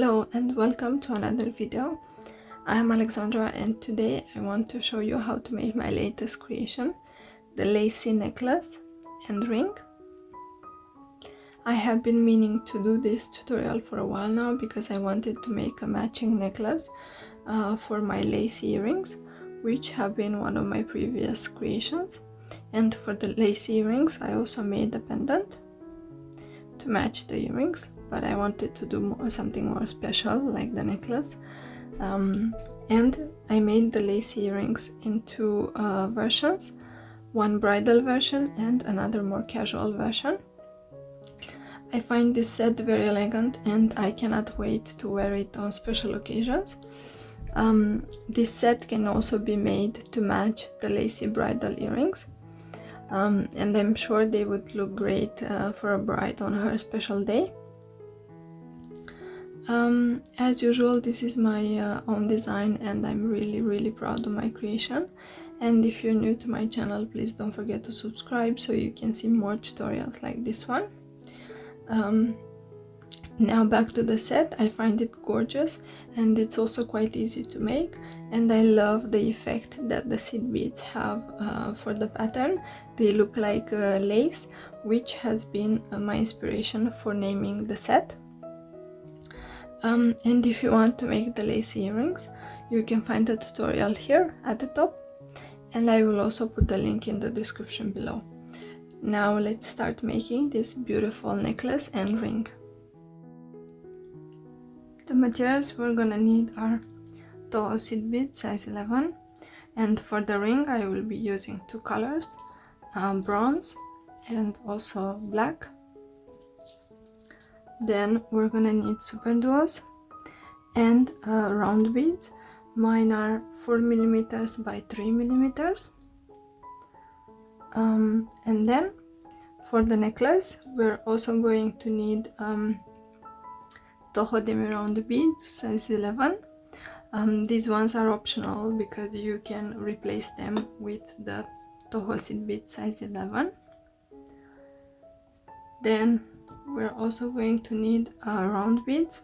Hello and welcome to another video. I am Alexandra and today I want to show you how to make my latest creation, the Lacy necklace and ring. I have been meaning to do this tutorial for a while now because I wanted to make a matching necklace for my Lacy earrings, which have been one of my previous creations. And for the Lacy earrings I also made a pendant to match the earrings, but I wanted to do something more special like the necklace. And I made the Lacy earrings in two versions, one bridal version and another more casual version. I find this set very elegant and I cannot wait to wear it on special occasions. This set can also be made to match the Lacy bridal earrings. And I'm sure they would look great for a bride on her special day. As usual, this is my own design and I'm really proud of my creation. And if you're new to my channel, please don't forget to subscribe so you can see more tutorials like this one. Now back to the set. I find it gorgeous and it's also quite easy to make, and I love the effect that the seed beads have for the pattern. They look like lace, which has been my inspiration for naming the set. And if you want to make the Lacy earrings, you can find the tutorial here at the top, and I will also put the link in the description below. Now let's start making this beautiful necklace and ring. The materials we're gonna need are Toho seed bead size 11, and for the ring I will be using two colors, bronze and also black. Then we're gonna need Superduos and round beads. Mine are 4mm by 3mm. And then for the necklace we're also going to need Toho demi round beads size 11. These ones are optional because you can replace them with the Toho seed bead size 11. Then we're also going to need round beads.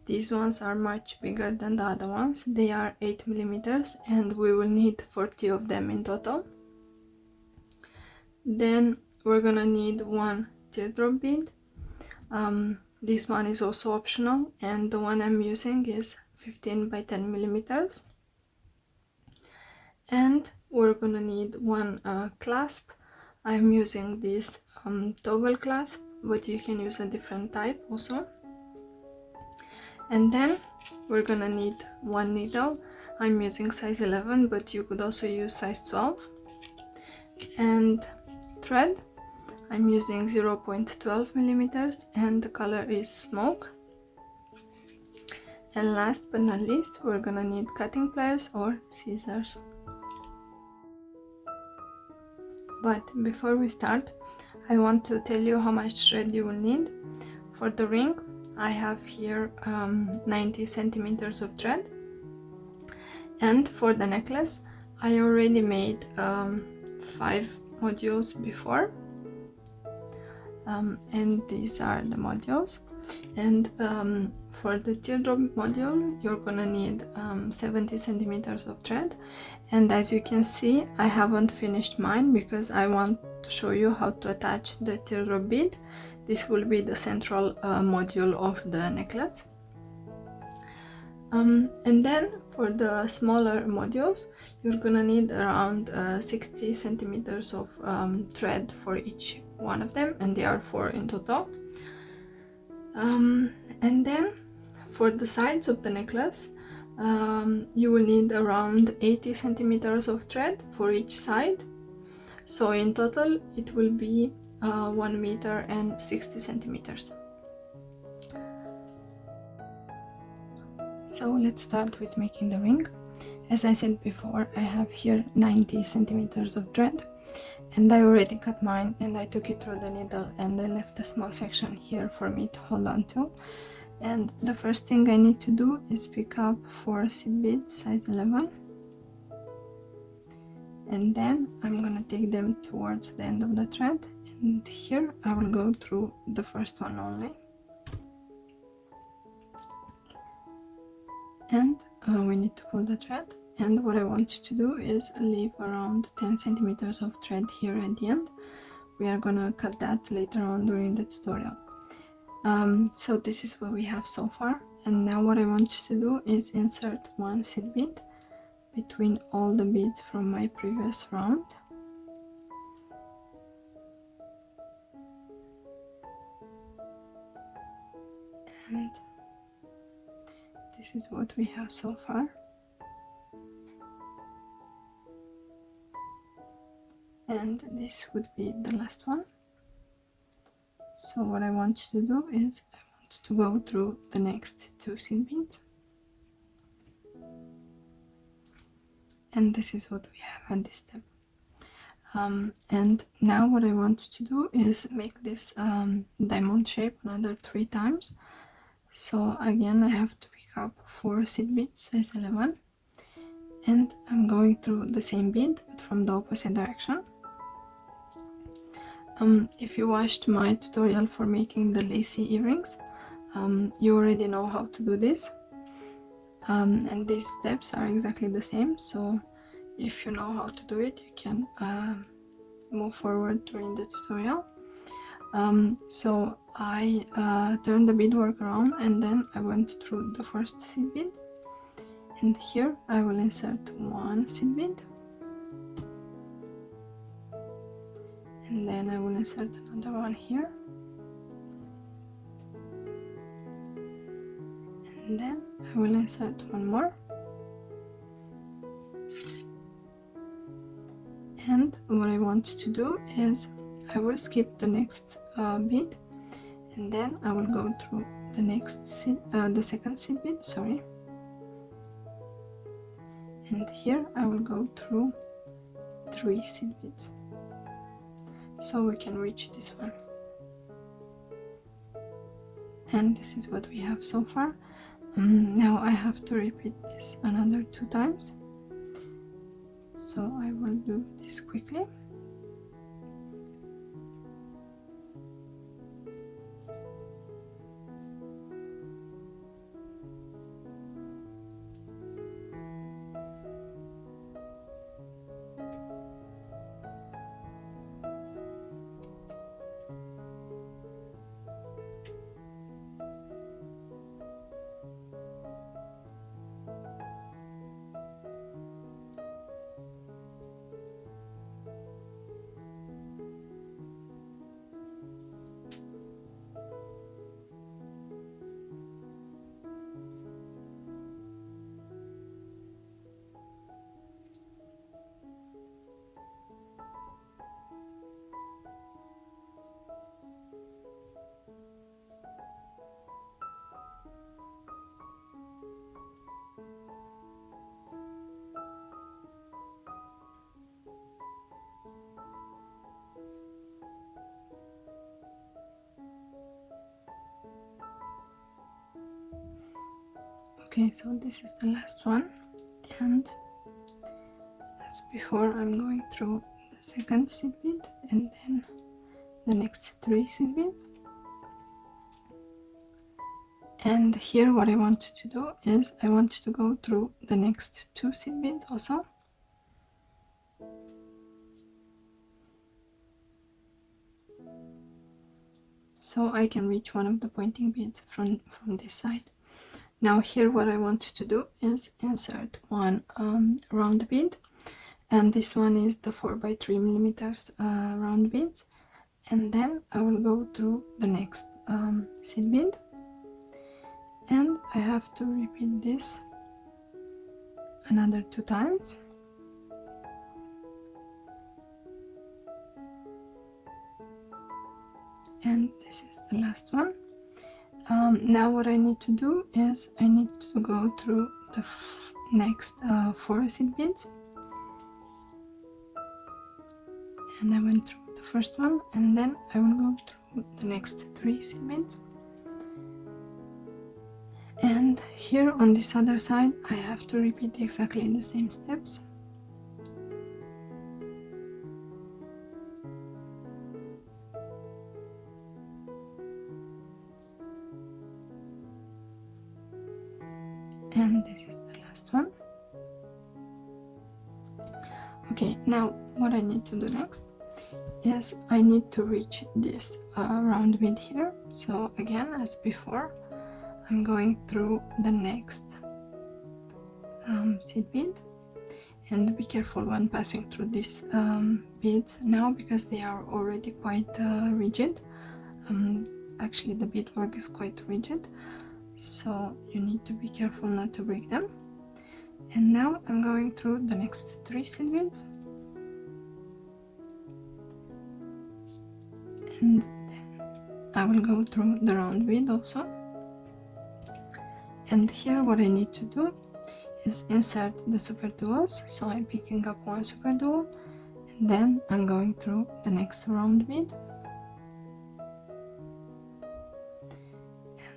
These ones are much bigger than the other ones. They are 8mm and we will need 40 of them in total. Then we're gonna need one teardrop bead. This one is also optional and the one I'm using is 15 by 10mm. And we're gonna need one clasp. I'm using this toggle clasp, but you can use a different type also. And then we're gonna need one needle. I'm using size 11, but you could also use size 12. And thread. I'm using 0.12mm and the color is smoke. And last but not least, we're gonna need cutting pliers or scissors. But before we start, I want to tell you how much thread you will need. For the ring, I have here 90 centimeters of thread. And for the necklace, I already made 5 modules before. And these are the modules. And for the teardrop module you're gonna need 70 centimeters of thread, and as you can see I haven't finished mine because I want to show you how to attach the teardrop bead. This will be the central module of the necklace. And then for the smaller modules you're gonna need around 60 centimeters of thread for each one of them, and there are 4 in total. And then for the sides of the necklace you will need around 80 centimeters of thread for each side, so in total it will be 1 meter and 60 centimeters. So let's start with making the ring. As I said before, I have here 90 centimeters of thread, and I already cut mine and I took it through the needle and I left a small section here for me to hold on to. And the first thing I need to do is pick up 4 seed beads size 11, and then I'm gonna take them towards the end of the thread, and here I will go through the first one only. and we need to pull the thread. And what I want you to do is leave around 10 centimeters of thread here at the end. We are gonna cut that later on during the tutorial. So this is what we have so far, and now what I want you to do is insert one seed bead between all the beads from my previous round. And this is what we have so far. And this would be the last one. So what I want you to do is I want to go through the next 2 seed beads. And this is what we have at this step. And now what I want you to do is make this diamond shape another 3 times. So again I have to pick up 4 seed beads size 11, and I'm going through the same bead but from the opposite direction. If you watched my tutorial for making the lacy earrings, you already know how to do this, and these steps are exactly the same. So if you know how to do it, you can move forward during the tutorial. So I turned the beadwork around, and then I went through the first seed bead, and here I will insert one seed bead, and then I will insert another one here, and then I will insert one more, and what I want to do is I will skip the next bead, and then I will go through the next seed, the second seed bead, sorry, and here I will go through 3 seed beads, so we can reach this one. And this is what we have so far. Now I have to repeat this another 2 times, so I will do this quickly. Okay, so this is the last one, and as before I'm going through the second seed bead and then the next 3 seed beads. And here what I want you to do is I want you to go through the next 2 seed beads also. So I can reach one of the pointing beads from this side. Now here what I want you to do is insert one round bead, and this one is the 4x3 millimeters round beads, and then I will go through the next seed bead, and I have to repeat this another 2 times. And this is the last one. Now what I need to do is I need to go through the next 4 seed beads, and I went through the first one, and then I will go through the next 3 seed beads. And here on this other side I have to repeat exactly the same steps. and this is the last one. Okay, now what I need to do next is I need to reach this round bead here. So again, as before, I'm going through the next seed bead, and be careful when passing through these beads now, because they are already quite rigid. Actually the beadwork is quite rigid, so you need to be careful not to break them. And now I'm going through the next 3 seed beads, and then I will go through the round bead also. And here what I need to do is insert the Superduos. So I'm picking up one Superduo, and then I'm going through the next round bead,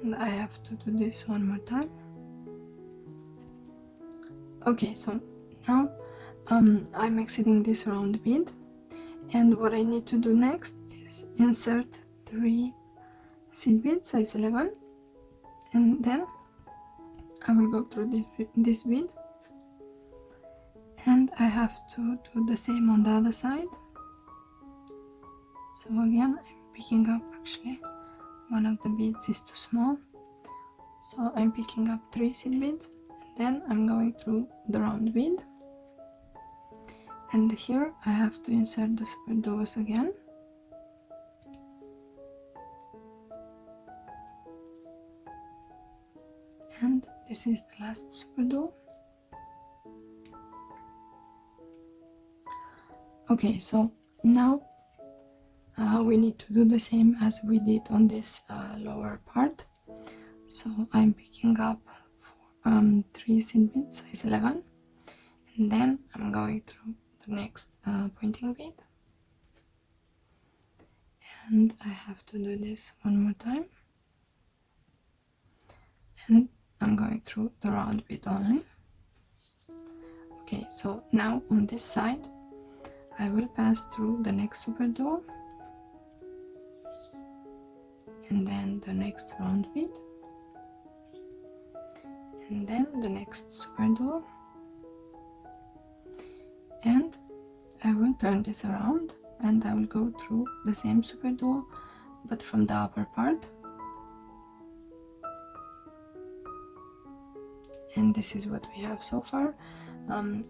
and I have to do this one more time. Okay, so now I'm exiting this round bead, and what I need to do next is insert 3 seed beads size 11, and then I will go through this bead, and I have to do the same on the other side. So again, I'm picking up, actually one of the beads is too small, so I'm picking up 3 seed beads, and then I'm going through the round bead, and here I have to insert the Superduos again. And this is the last Superduo. Okay, so now we need to do the same as we did on this lower part. So I'm picking up 3 seed beads size 11, and then I'm going through the next pointing bead, and I have to do this one more time, and I'm going through the round bead only. Okay, so now on this side I will pass through the next Superduo, and then the next round bead, and then the next Superduo, and I will turn this around, and I will go through the same Superduo but from the upper part. And this is what we have so far.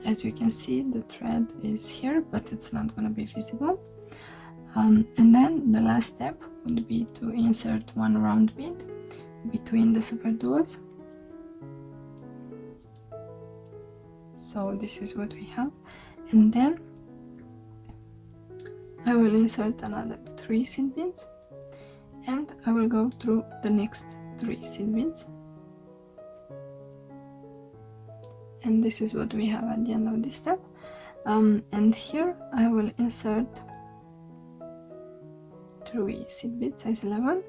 As you can see, the thread is here, but it's not going to be visible. And then the last step would be to insert one round bead between the Superduos. So this is what we have, and then I will insert another 3 seed beads, and I will go through the next 3 seed beads. And this is what we have at the end of this step. And here I will insert 3 seed beads size 11,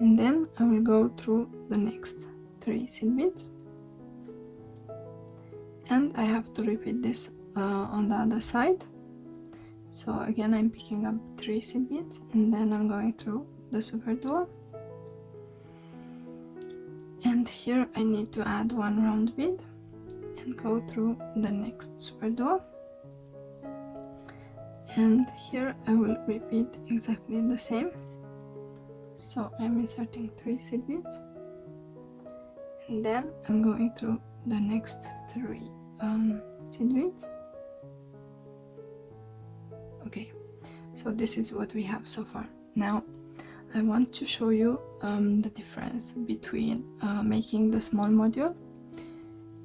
and then I will go through the next 3 seed beads, and I have to repeat this on the other side. So again, I'm picking up 3 seed beads, and then I'm going through the Superduo, and here I need to add one round bead and go through the next Superduo, and here I will repeat exactly the same. So I'm inserting 3 seed beads, and then I'm going through the next 3 seed beads. Okay, so this is what we have so far. Now I want to show you the difference between making the small module,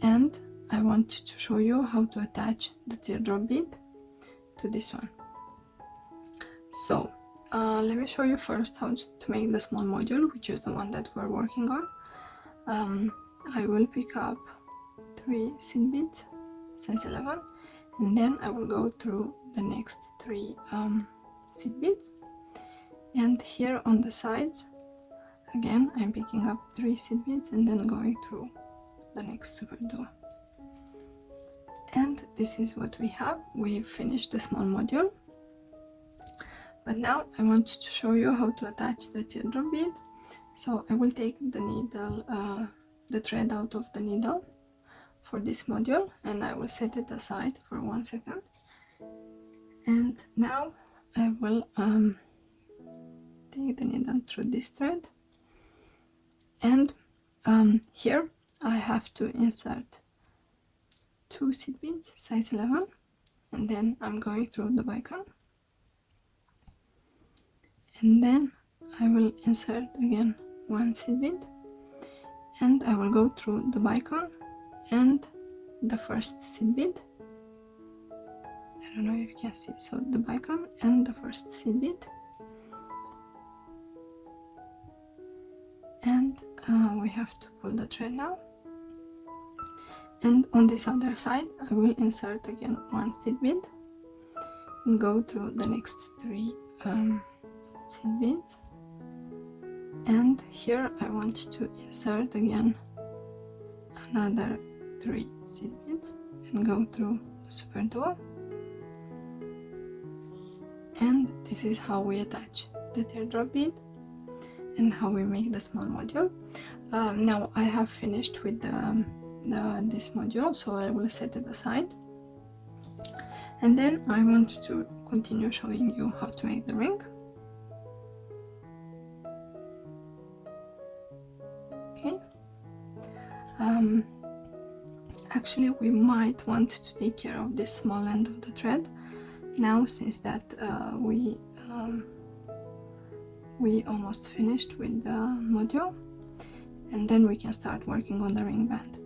and I want to show you how to attach the teardrop bead to this one. So let me show you first how to make the small module, which is the one that we're working on. I will pick up 3 seed beads size 11, and then I will go through the next 3 seed beads, and here on the sides again I'm picking up 3 seed beads and then going through the next Superduo. And this is what we have. We've finished the small module, but now I want to show you how to attach the teardrop bead. So I will take the needle, the thread out of the needle, for this module, and I will set it aside for 1 second. And now I will take the needle through this thread, and here I have to insert 2 seed beads size 11, and then I'm going through the bicon, and then I will insert again 1 seed bead, and I will go through the bicon and the first seed bead. I don't know if you can see, so the bicon and the first seed bead, and we have to pull the thread now. And on this other side I will insert again 1 seed bead and go through the next 3 seed beads, and here I want to insert again another 3 seed beads and go through the Superduo. And this is how we attach the teardrop bead and how we make the small module. Now I have finished with this module, so I will set it aside, and then I want to continue showing you how to make the ring. Okay, actually we might want to take care of this small end of the thread now, since that we almost finished with the module, and then we can start working on the ring band.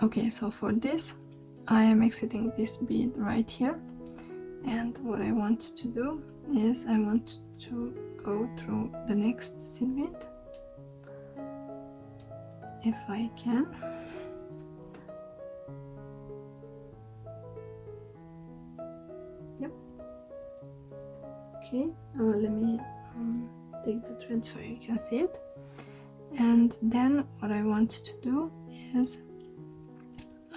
Okay, so for this I am exiting this bead right here, and what I want to do is I want to go through the next seed bead if I can. Yep. Okay, let me take the thread so you can see it. And then what I want to do is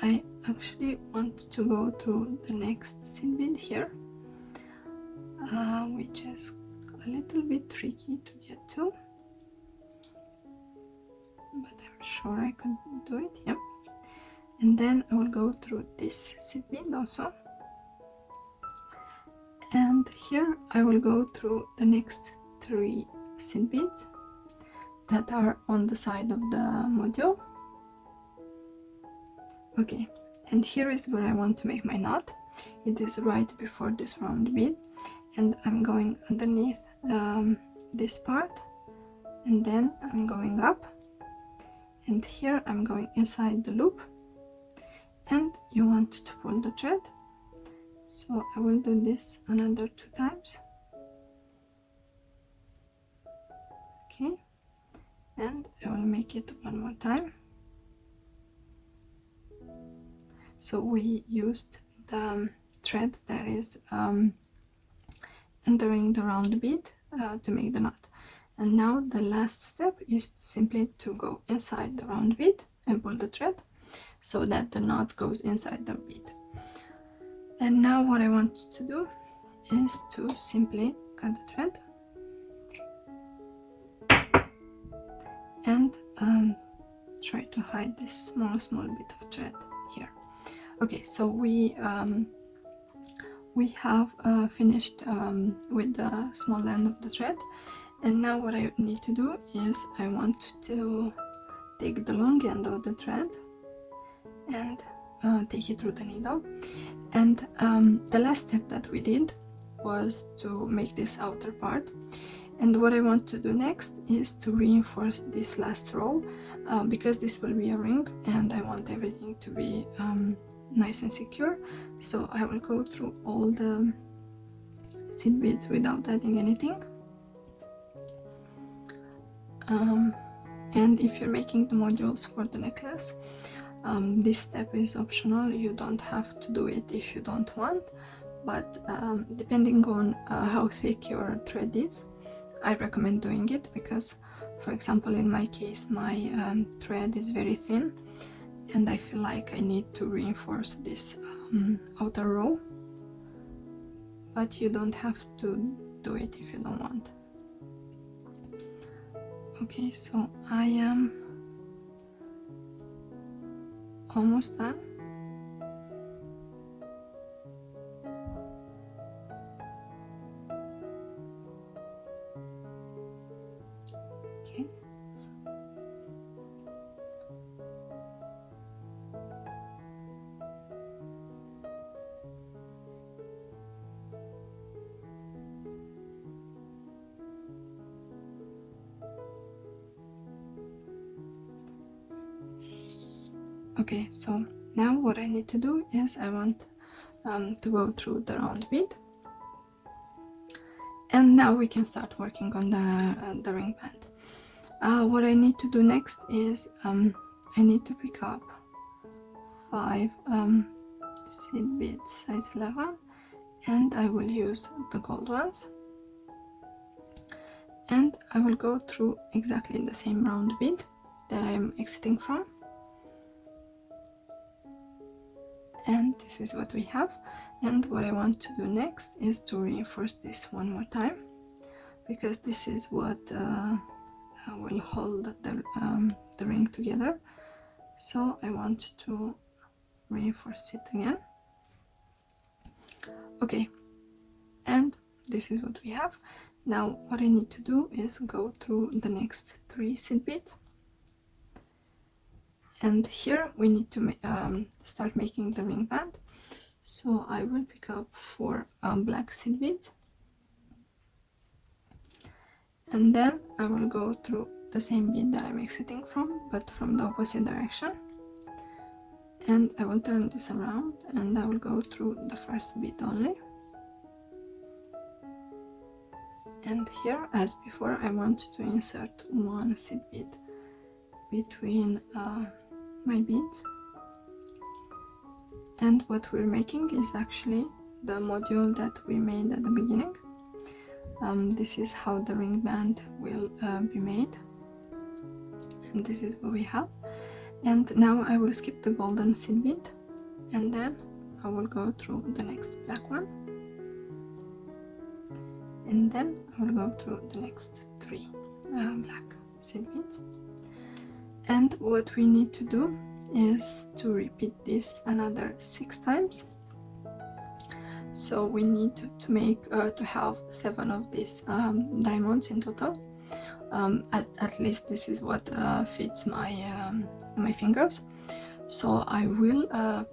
I actually want to go through the next seed bead here, which is a little bit tricky to get to, but I'm sure I could do it. Yep. And then I will go through this seed bead also, and here I will go through the next 3 seed beads that are on the side of the module. Okay, and here is where I want to make my knot. It is right before this round bead, and I'm going underneath this part, and then I'm going up, and here I'm going inside the loop, and you want to pull the thread. So I will do this another 2 times. Okay, and I will make it 1 more time. So we used the thread that is entering the round bead to make the knot, and now the last step is simply to go inside the round bead and pull the thread so that the knot goes inside the bead. And now what I want to do is to simply cut the thread and try to hide this small bit of thread here. Okay, so we have finished with the small end of the thread, and now what I need to do is I want to take the long end of the thread and take it through the needle. And the last step that we did was to make this outer part, and what I want to do next is to reinforce this last row because this will be a ring and I want everything to be nice and secure. So I will go through all the seed beads without adding anything, and if you're making the modules for the necklace, this step is optional. You don't have to do it if you don't want, but depending on how thick your thread is, I recommend doing it, because for example in my case my thread is very thin and I feel like I need to reinforce this outer row, but you don't have to do it if you don't want. Okay, so I am almost done. Okay. Okay, so now what I need to do is I want to go through the round bead, and now we can start working on the ring band. What I need to do next is I need to pick up 5 seed beads size 11, and I will use the gold ones, and I will go through exactly the same round bead that I'm exiting from. And this is what we have. And what I want to do next is to reinforce this one more time, because this is what will hold the ring together. So I want to reinforce it again. Okay, and this is what we have. Now what I need to do is go through the next 3 seed beads, and here we need to start making the ring band. So I will pick up 4 black seed beads, and then I will go through the same bead that I'm exiting from, but from the opposite direction, and I will turn this around and I will go through the first bead only. And here, as before, I want to insert 1 seed bead between my beads. And what we're making is actually the module that we made at the beginning. This is how the ring band will be made, and this is what we have. And now I will skip the golden seed bead, and then I will go through the next black one, and then I will go through the next 3 black seed beads. And what we need to do is to repeat this another 6 times. So we need to make to have 7 of these diamonds in total. At least this is what fits my fingers. So I will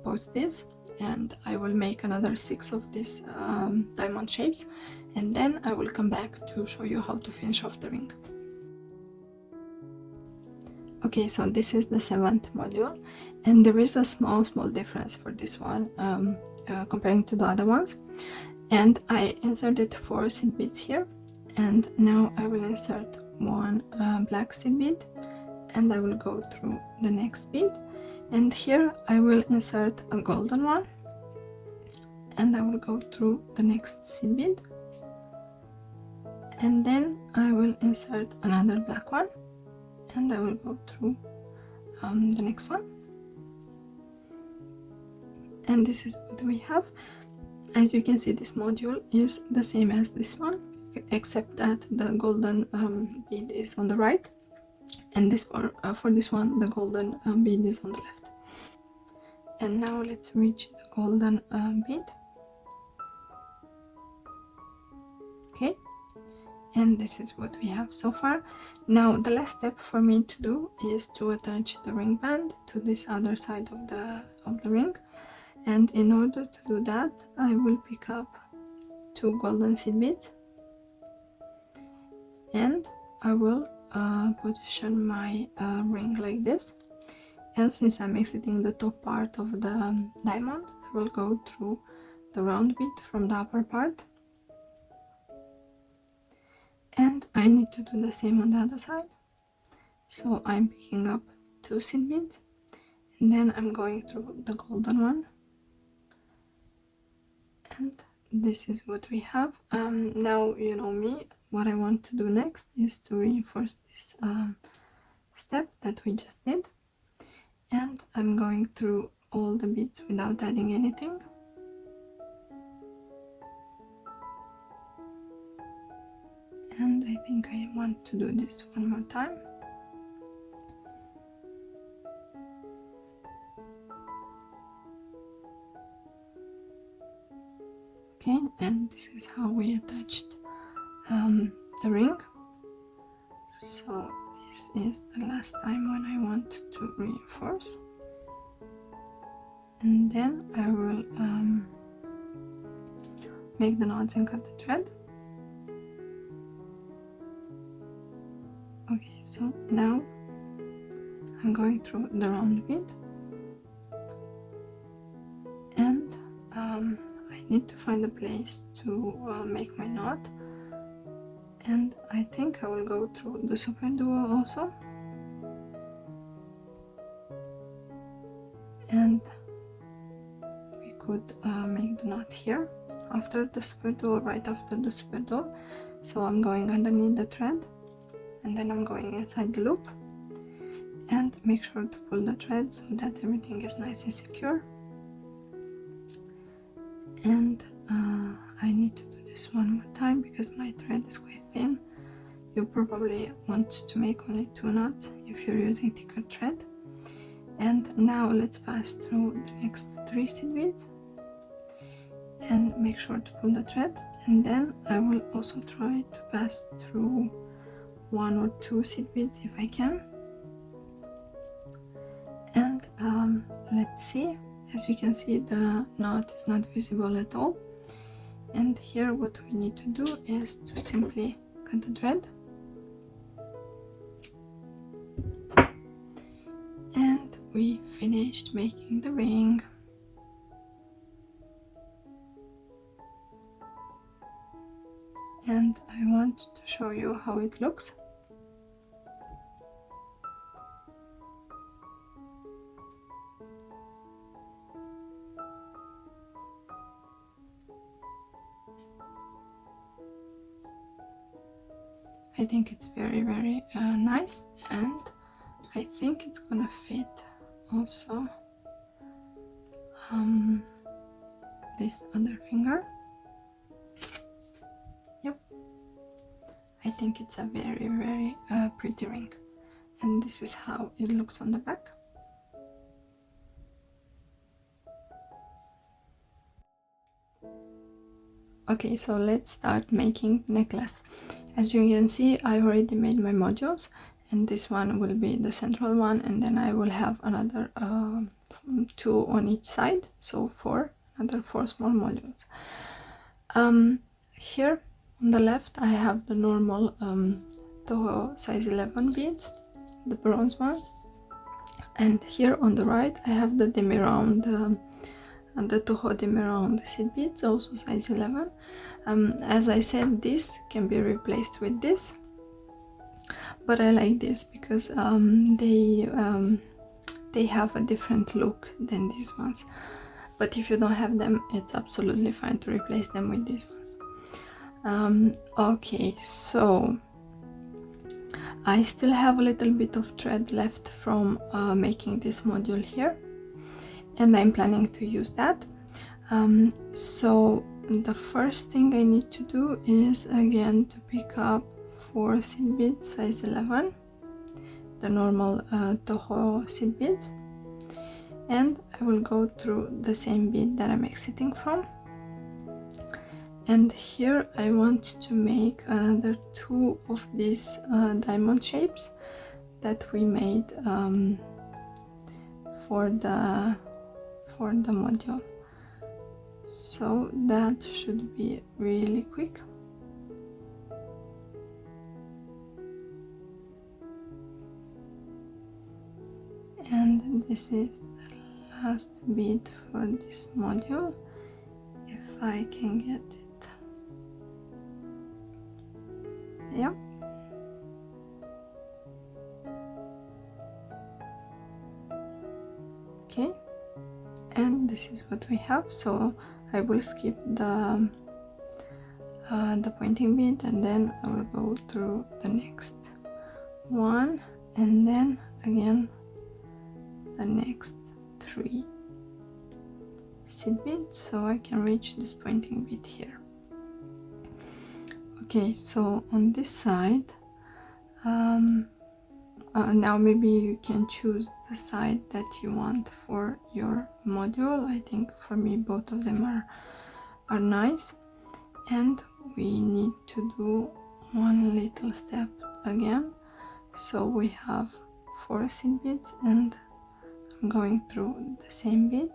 pause this, and I will make another 6 of these diamond shapes, and then I will come back to show you how to finish off the ring. Okay, so this is the 7th module, and there is a small difference for this one comparing to the other ones. And I inserted 4 seed beads here, and now I will insert 1 black seed bead, and I will go through the next bead, and here I will insert a golden one, and I will go through the next seed bead, and then I will insert another black one, and I will go through the next one. And this is what we have. As you can see, this module is the same as this one, except that the golden bead is on the right, and this for this one the golden bead is on the left. And now let's reach the golden bead. Okay, and this is what we have so far. Now the last step for me to do is to attach the ring band to this other side of the ring. And in order to do that, I will pick up 2 golden seed beads, and I will position my ring like this. And since I'm exiting the top part of the diamond, I will go through the round bead from the upper part, and I need to do the same on the other side. So I'm picking up 2 seed beads, and then I'm going through the golden one, and this is what we have. Now you know me, what I want to do next is to reinforce this step that we just did, and I'm going through all the beads without adding anything. And I think I want to do this one more time. Okay, and this is how we attached the ring. So this is the last time when I want to reinforce, and then I will make the knots and cut the thread. Okay, so now I'm going through the round bead, and I need to find a place to make my knot, and I think I will go through the Superduo also, and we could make the knot here after the Superduo, right after the Superduo. So I'm going underneath the thread, and then I'm going inside the loop, and make sure to pull the thread so that everything is nice and secure. And I need to do this one more time because my thread is quite thin. You probably want to make only 2 knots if you're using thicker thread. And now let's pass through the next 3 seed beads and make sure to pull the thread, and then I will also try to pass through 1 or 2 seed beads if I can. And let's see. As you can see, the knot is not visible at all, and here what we need to do is to simply cut the thread, and we finished making the ring. And I want to show you how it looks. I think it's very nice, and I think it's gonna fit also this other finger. Yep, I think it's a very pretty ring, and this is how it looks on the back. Okay, so let's start making the necklace. As you can see, I already made my modules, and this one will be the central one, and then I will have another 2 on each side, so another 4 small modules. Here on the left I have the normal Toho size 11 beads, the bronze ones, and here on the right I have the demi round and the Toho demi round seed beads, also size 11. As I said, this can be replaced with this, but I like this because they have a different look than these ones. But if you don't have them, it's absolutely fine to replace them with these ones. Okay, so I still have a little bit of thread left from making this module here, and I'm planning to use that. So the first thing I need to do is again to pick up 4 seed beads size 11, the normal Toho seed beads, and I will go through the same bead that I'm exiting from. And here I want to make another 2 of these diamond shapes that we made for the module. So that should be really quick. And this is the last bead for this module, if I can get it. Yeah. Okay, and this is what we have. So I will skip the pointing bead, and then I will go through the next one, and then again the next 3 seed beads, so I can reach this pointing bead here. Okay, so on this side, now maybe you can choose the side that you want for your module. I think for me both of them are are nice. And we need to do one little step again. So we have 4 seed beads, and I'm going through the same bead,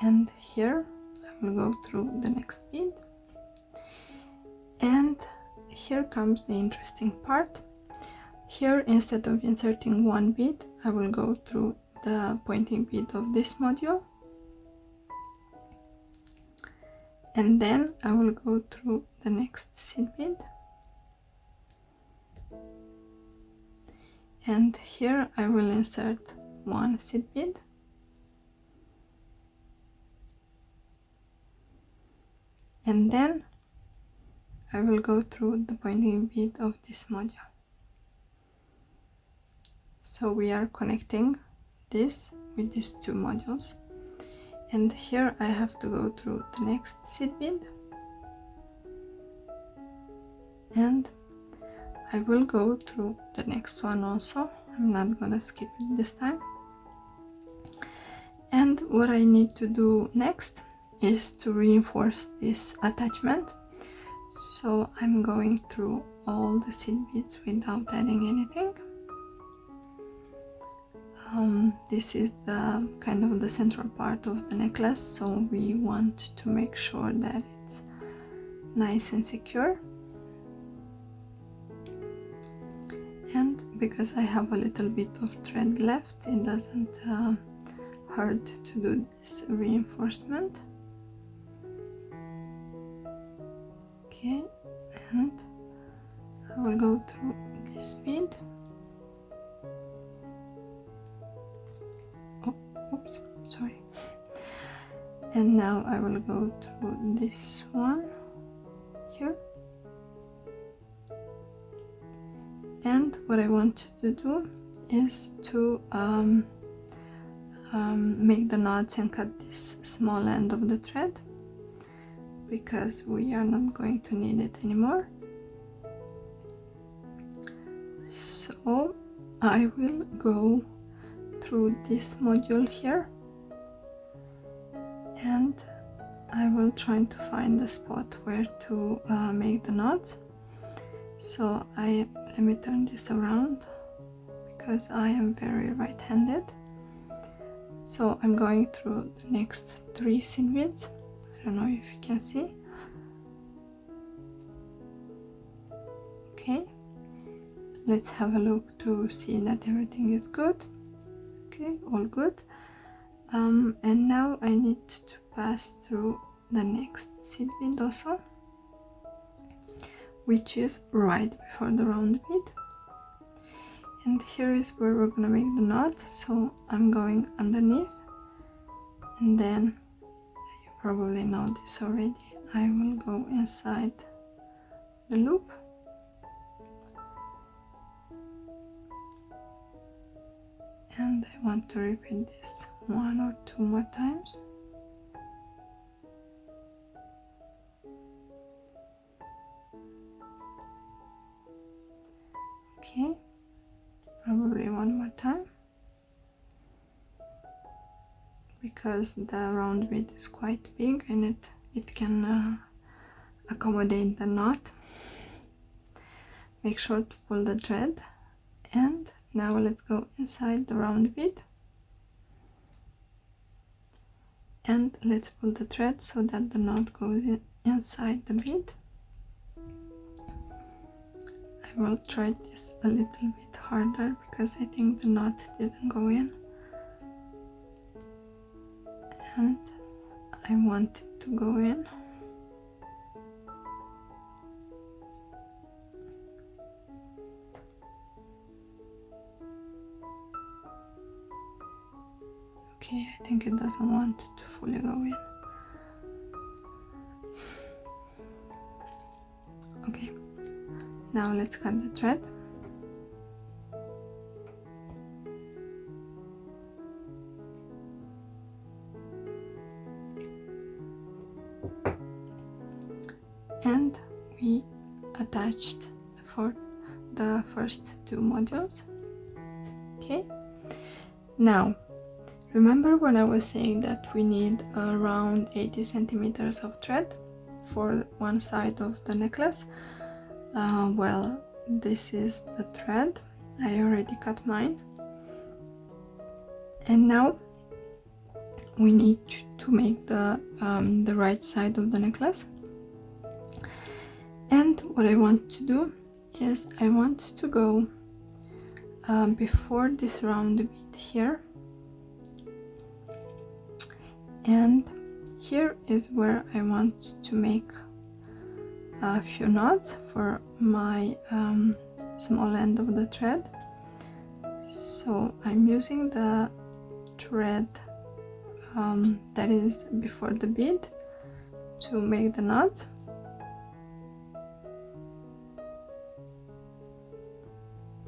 and here I will go through the next bead. And here comes the interesting part. Here, instead of inserting one bead, I will go through the pointing bead of this module, and then I will go through the next seed bead. And here I will insert one seed bead, and then I will go through the pointing bead of this module. So we are connecting this with these 2 modules, and here I have to go through the next seed bead, and I will go through the next one also. I'm not gonna skip it this time. And what I need to do next is to reinforce this attachment. So I'm going through all the seed beads without adding anything. This is the kind of the central part of the necklace, so we want to make sure that it's nice and secure. And because I have a little bit of thread left, it doesn't hurt to do this reinforcement. Okay, and I will go through this bead. Oh, oops, sorry. And now I will go through this one here. And what I want to do is to make the knots and cut this small end of the thread, because we are not going to need it anymore. So I will go through this module here, and I will try to find the spot where to make the knots. So let me turn this around because I am very right-handed. So I'm going through the next 3 seed beads. I don't know if you can see. Okay, let's have a look to see that everything is good. Okay, all good. And now I need to pass through the next seed bead also, which is right before the round bead. And here is where we're gonna make the knot. So I'm going underneath, and then you probably know this already, I will go inside the loop, and I want to repeat this 1 or 2 more times. Okay, probably 1 more time, because the round bead is quite big and it can accommodate the knot. Make sure to pull the thread, and now let's go inside the round bead, and let's pull the thread so that the knot goes inside the bead. I will try this a little bit harder because I think the knot didn't go in, and I want it to go in. Okay, I think it doesn't want to fully go in. Okay, now let's cut the thread. And we attached for the first 2 modules. Okay, now Remember when I was saying that we need around 80 centimeters of thread for one side of the necklace? Well, this is the thread. I already cut mine. And now we need to make the right side of the necklace. And what I want to do is I want to go before this round bead here, and here is where I want to make a few knots for my small end of the thread. So I'm using the thread that is before the bead to make the knots.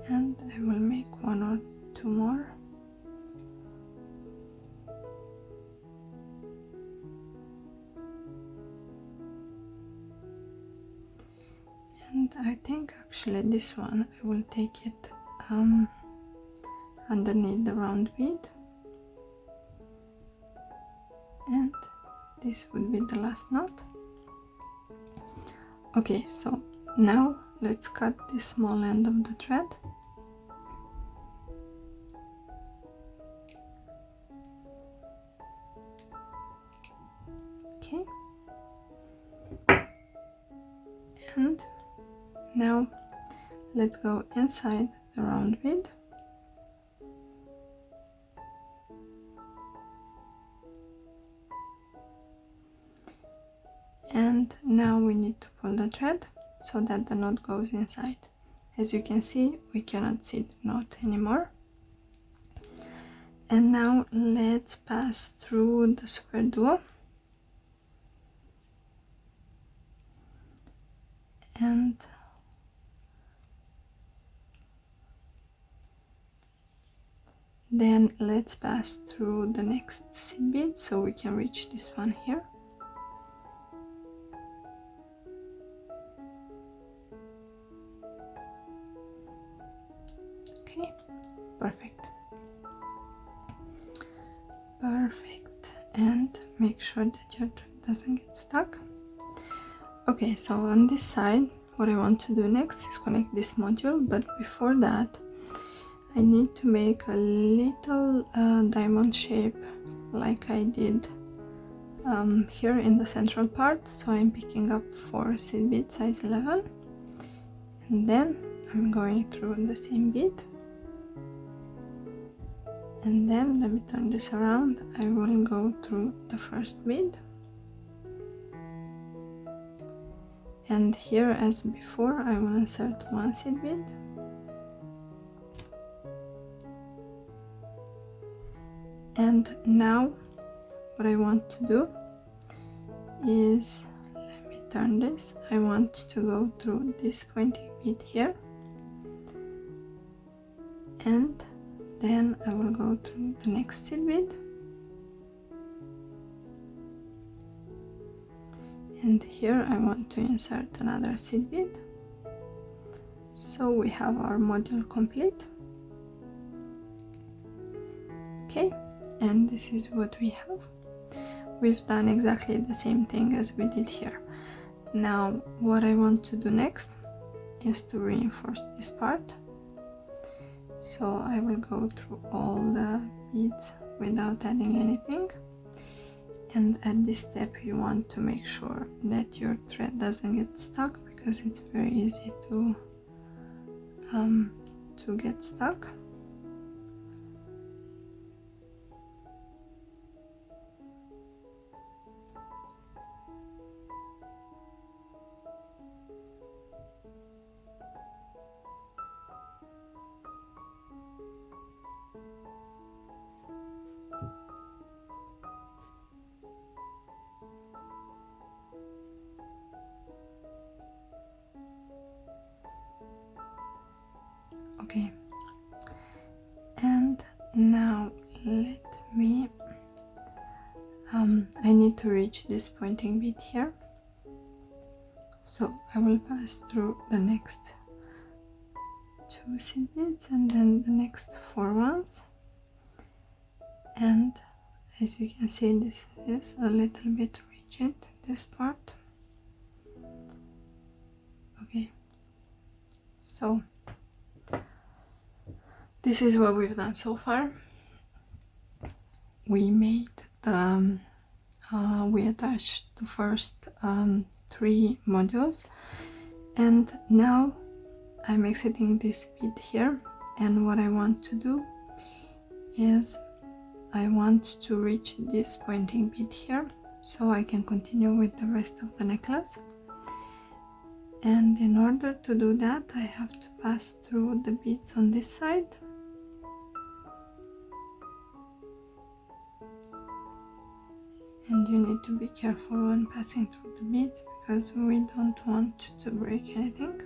And I will make one or two more. And I think actually this one I will take it underneath the round bead, and this would be the last knot. Okay, so now let's cut this small end of the thread. Okay, and now let's go inside the round bead. And now we need to pull the thread so that the knot goes inside. As you can see, we cannot see the knot anymore. And now let's pass through the Superduo. And then let's pass through the next seed bead so we can reach this one here. Okay, perfect. Perfect. And make sure that your thread doesn't get stuck. Okay, so on this side, what I want to do next is connect this module, but before that, I need to make a little diamond shape like I did here in the central part. So I'm picking up 4 seed beads size 11, and then I'm going through the same bead. And then let me turn this around. I will go through the first bead. And here, as before, I will insert 1 seed bead. And now what I want to do is, let me turn this, I want to go through this pointing bead here, and then I will go to the next seed bead, and here I want to insert another seed bead. So we have our module complete. Okay, and this is what we have. We've done exactly the same thing as we did here. Now what I want to do next is to reinforce this part. So I will go through all the beads without adding anything, and at this step you want to make sure that your thread doesn't get stuck, because it's very easy to get stuck. Okay, and now let me I need to reach this pointing bead here, so I will pass through the next 2 seed beads and then the next 4 ones, and as you can see, this is a little bit rigid, this part. Okay, so this is what we've done so far. We made the we attached the first 3 modules, and now I'm exiting this bead here, and what I want to do is I want to reach this pointing bead here so I can continue with the rest of the necklace. And in order to do that, I have to pass through the beads on this side. And you need to be careful when passing through the beads because we don't want to break anything.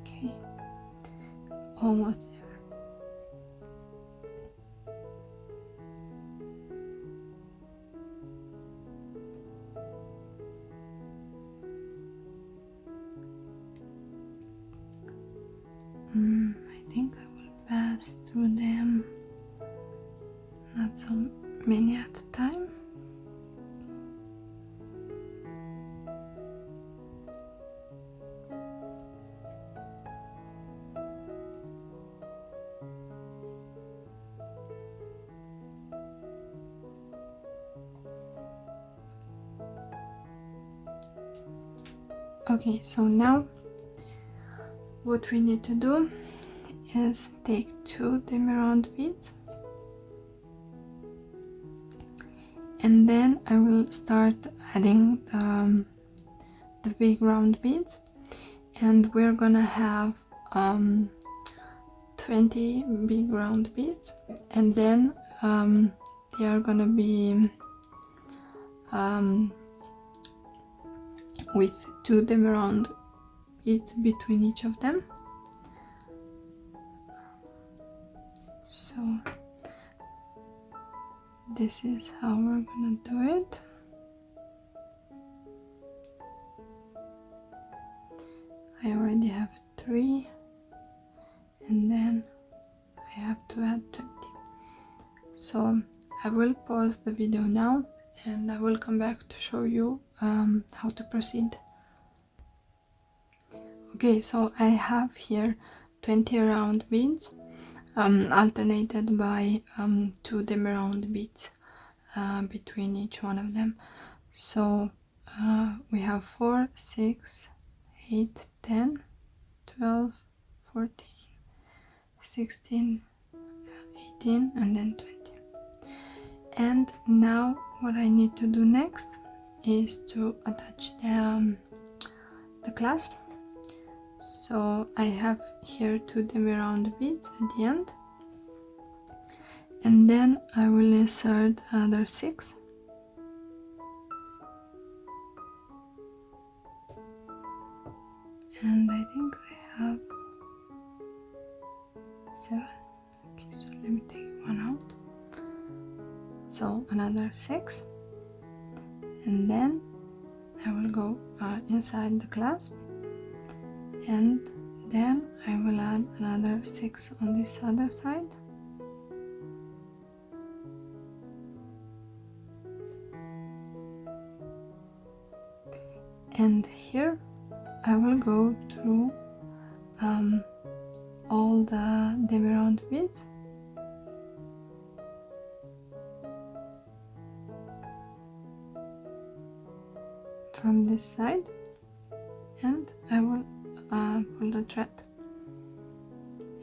Okay, almost there. I think I will pass through them, not so many at a time. Okay, so now what we need to do is take 2 demi round beads, and then I will start adding the big round beads, and we're gonna have 20 big round beads, and then they are gonna be with 2 demi round beads between each of them. So this is how we're gonna do it. I already have 3, and then I have to add 20. So I will pause the video now and I will come back to show you how to proceed. Okay, so I have here 20 round beads alternated by 2 demi round beads between each one of them. So we have 4, 6, 8, 10, 12, 14, 16, 18, and then 20. And now what I need to do next is to attach the clasp. So I have here 2 demi round beads at the end, and then I will insert another 6. And I think I have 7. Okay, so let me take one out. So another 6, and then I will go inside the clasp, and then I will add another 6 on this other side. And here I will go through all the demi round beads. From this side, and I will pull the thread,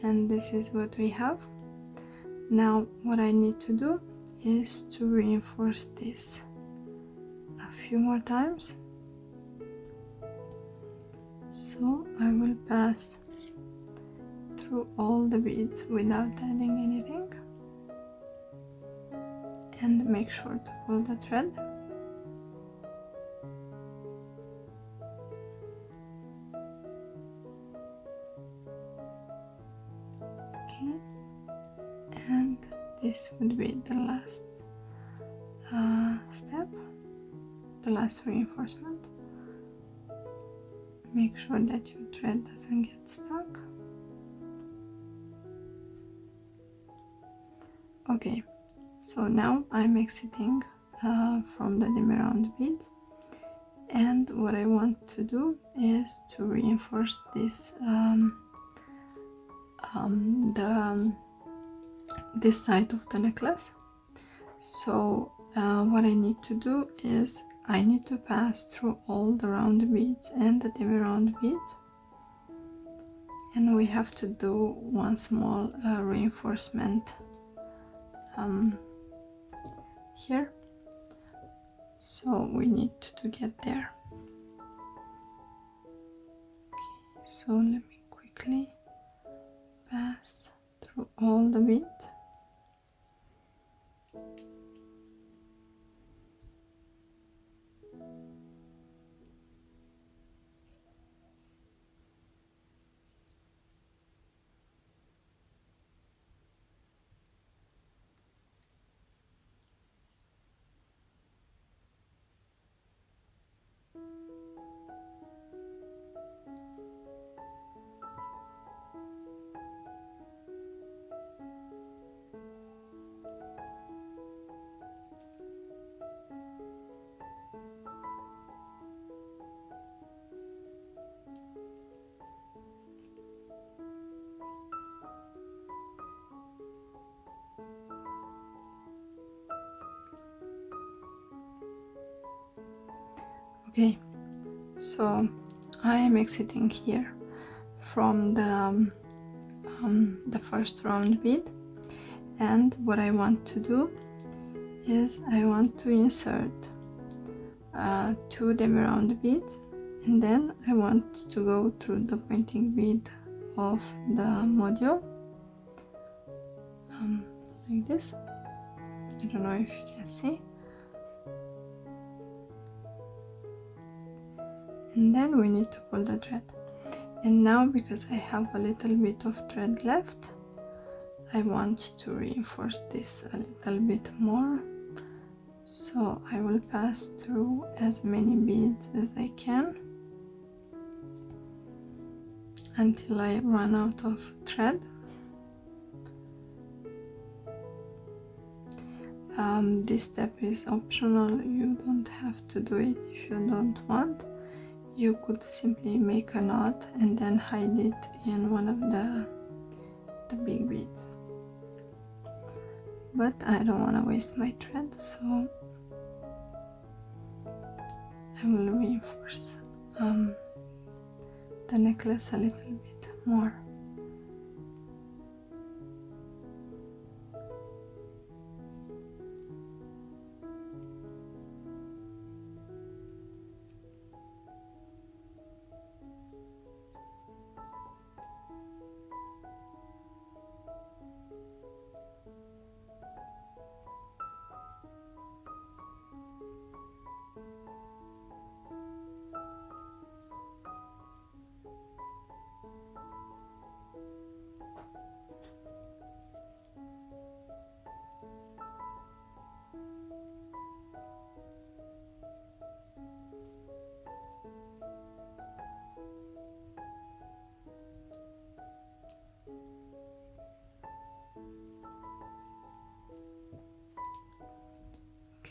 and this is what we have. Now what I need to do is to reinforce this a few more times. So I will pass through all the beads without adding anything. and make sure to pull the thread. Okay, and this would be the last step, the last reinforcement. Make sure that your thread doesn't get stuck. Okay, so now I'm exiting from the demi round beads, and what I want to do is to reinforce this this side of the necklace. So what I need to do is I need to pass through all the round beads and the demi round beads, and we have to do one small reinforcement here. So we need to get there. Okay, so let me quickly pass through all the beads. Okay, so I am exiting here from the first round bead, and what I want to do is I want to insert 2 demi round beads, and then I want to go through the pointing bead of the module like this. I don't know if you can see. And then we need to pull the thread. And now, because I have a little bit of thread left, I want to reinforce this a little bit more. So I will pass through as many beads as I can until I run out of thread. This step is optional. You don't have to do it if you don't want. You could simply make a knot and then hide it in one of the big beads. But I don't want to waste my thread, so I will reinforce the necklace a little bit more.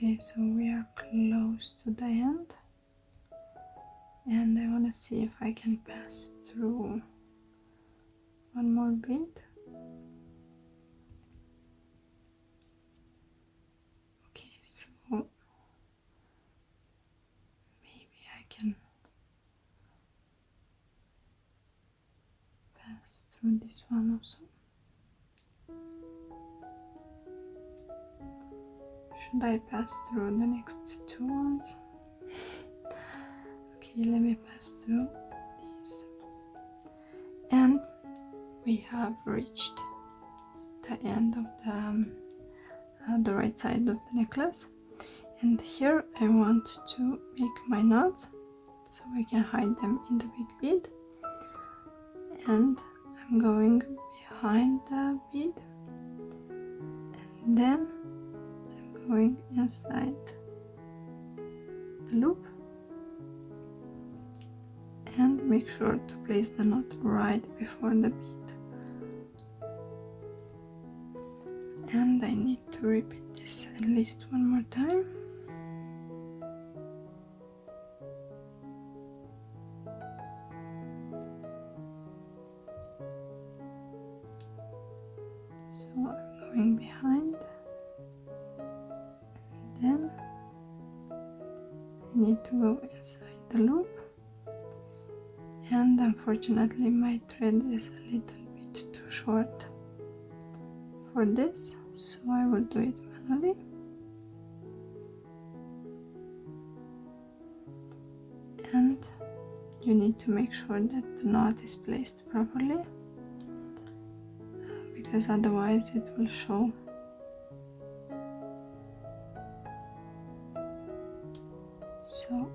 Okay, so we are close to the end, and I want to see if I can pass through one more bead. Okay, so maybe I can pass through this one also. Should I pass through the next 2 ones? Okay, let me pass through these. And we have reached the end of the the right side of the necklace, and here I want to make my knots so I can hide them in the big bead, and I'm going behind the bead, and then I'm going inside the loop, and make sure to place the knot right before the bead. And I need to repeat this at least one more time. So I'm going behind, and then I need to go inside the loop, and unfortunately my thread is a little bit too short for this, so I will do it manually. And you need to make sure that the knot is placed properly, because otherwise it will show. So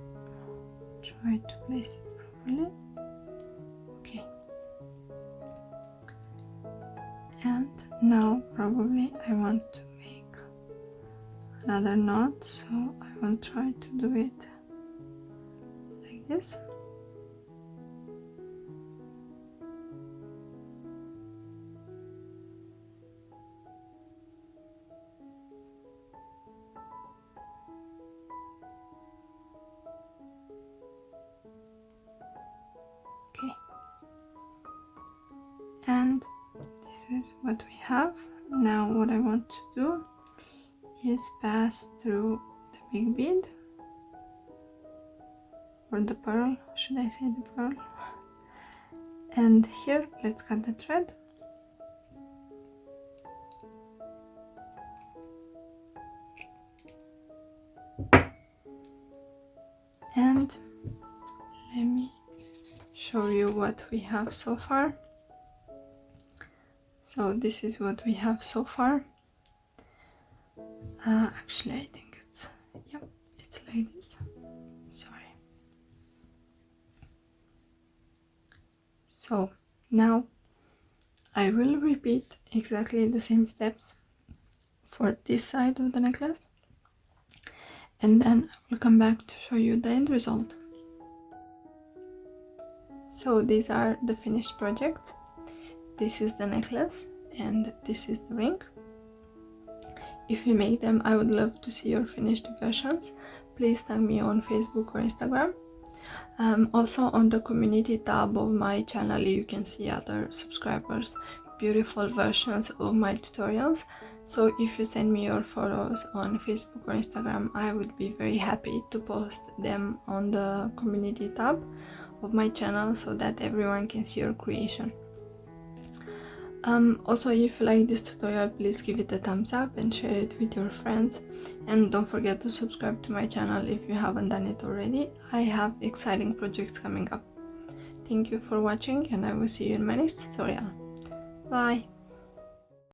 try to place it properly. Okay. And now probably I want to make another knot, so I will try to do it like this. Okay. And this is what we have. Now what I want to do is pass through the big bead, or the pearl, should I say the pearl? And here let's cut the thread. And let me show you what we have so far. So this is what we have so far. Actually I think it's, yeah, it's like this. Sorry. So now I will repeat exactly the same steps for this side of the necklace, and then I will come back to show you the end result. So these are the finished projects. This is the necklace and this is the ring. If you make them, I would love to see your finished versions. Please tag me on Facebook or Instagram. Also on the community tab of my channel you can see other subscribers' beautiful versions of my tutorials. So if you send me your photos on Facebook or Instagram, I would be very happy to post them on the community tab of my channel so that everyone can see your creation. Also, if you like this tutorial, please give it a thumbs up and share it with your friends, and don't forget to subscribe to my channel if you haven't done it already. I have exciting projects coming up. Thank you for watching, and I will see you in my next tutorial. Bye!